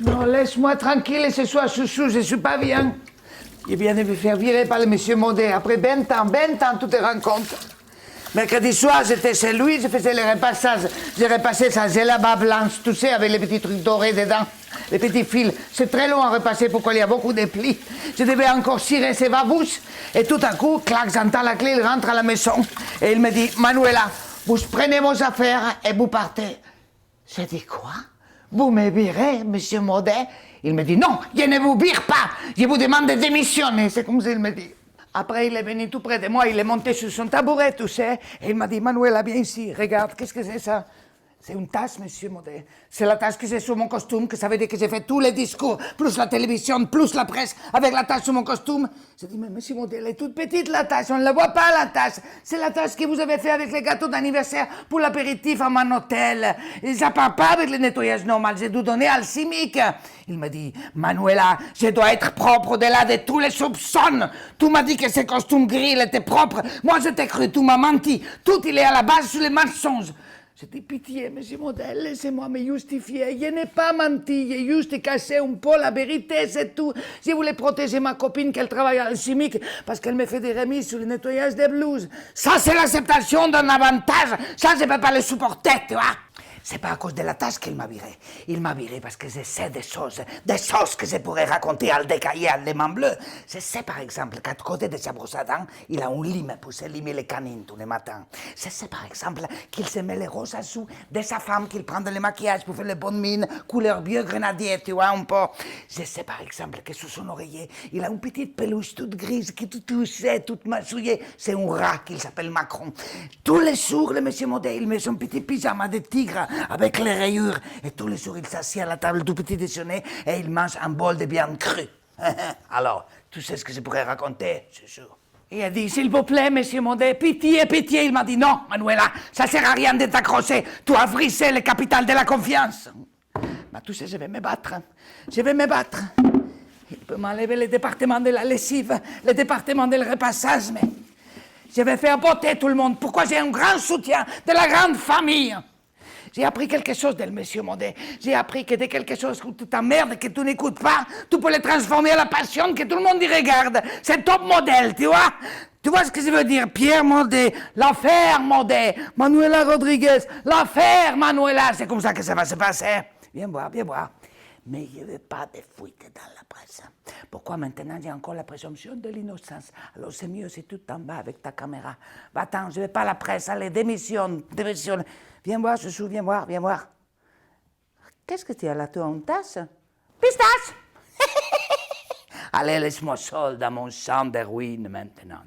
Non, laisse-moi tranquille ce soir, chouchou, je suis pas bien. Je viens de me faire virer par le monsieur Maudet. Après 20 ans, tu te rends compte. Mercredi soir, j'étais chez lui, je faisais le repassage. J'ai repassé sa gelaba blanche, tu sais, avec les petits trucs dorés dedans, les petits fils. C'est très long à repasser pourquoi il y a beaucoup de plis. Je devais encore cirer ses babouches. Et tout à coup, clac, j'entends la clé, il rentre à la maison. Et il me dit, Manuela, vous prenez vos affaires et vous partez. J'ai dit, quoi? Vous me virez, monsieur Maudet? Il me dit, non, je ne vous vire pas. Je vous demande de démissionner. C'est comme ça qu'il me dit. Après, il est venu tout près de moi, il est monté sur son tabouret, tu sais, et il m'a dit, Manuela, viens ici, regarde, qu'est-ce que c'est ça? C'est une tasse, monsieur Maudet. C'est la tasse que j'ai sur mon costume, que ça veut dire que j'ai fait tous les discours, plus la télévision, plus la presse, avec la tasse sur mon costume. J'ai dit, mais monsieur Maudet, elle est toute petite, la tasse, on ne la voit pas, la tasse. C'est la tasse que vous avez fait avec les gâteaux d'anniversaire pour l'apéritif à mon hôtel. Et ça part pas avec le nettoyage normal, j'ai dû donner à Alcimique. Il m'a dit, Manuela, je dois être propre au-delà de tous les soupçons. Tu m'as dit que ce costume gris, il était propre. Moi, je t'ai cru, tu m'as menti. Tout, il est à la base sur les mensonges. J'ai dit, pitié, monsieur Maudet, laissez-moi me justifier. Je n'ai pas menti, j'ai juste caché un peu la vérité, c'est tout. Je voulais protéger ma copine qu'elle travaille à Alchimique parce qu'elle me fait des remises sur le nettoyage des blouses. Ça, c'est l'acceptation d'un avantage. Ça, je ne peux pas le supporter, tu vois. C'est pas à cause de la tasse qu'il m'a viré. Il m'a viré parce que je sais des choses que je pourrais raconter à le décailler à l'aimant bleu. Je sais par exemple qu'à côté de sa brosse à dents, il a un lime pour se limer les canines tous les matins. Je sais par exemple qu'il se met les roses à sous de sa femme, qu'il prend dans le maquillage pour faire les bonnes mines, couleur vieux grenadier, tu vois, un peu. Je sais par exemple que sous son oreiller, il a une petite peluche toute grise qui tout touchait, toute massouillée. C'est un rat qu'il s'appelle Macron. Tous les jours, le monsieur Maudet, il met son petit pyjama de tigre avec les rayures. Et tous les jours, il s'assied à la table du petit déjeuner et il mange un bol de viande crue. Alors, tu sais ce que je pourrais raconter, chouchou? Il a dit, s'il vous plaît, monsieur Maudet, pitié, pitié. Il m'a dit, non, Manuela, ça sert à rien de t'accrocher. Tu as brisé le capital de la confiance. Mais tu sais, je vais me battre. Je vais me battre. Il peut m'enlever le département de la lessive, le département du repassage, mais je vais faire voter tout le monde. Pourquoi j'ai un grand soutien de la grande famille. J'ai appris quelque chose de monsieur Maudet. J'ai appris que de quelque chose que tu t'emmerdes, que tu n'écoutes pas, tu peux le transformer en la passion, que tout le monde y regarde. C'est top modèle, tu vois? Tu vois ce que je veux dire? Pierre Maudet, l'affaire Maudet, Manuela Rodriguez, l'affaire Manuela. C'est comme ça que ça va se passer. Viens voir, viens voir. Mais il n'y avait pas de fuite dans la presse. Pourquoi maintenant j'ai encore la présomption de l'innocence? Alors c'est mieux si tu t'en vas avec ta caméra. Va-t'en, je ne vais pas à la presse, allez, démissionne. Viens voir, chouchou, viens voir. Qu'est-ce que tu as là, toi, en tasse? Pistache! Allez, laisse-moi seul dans mon champ de ruines maintenant.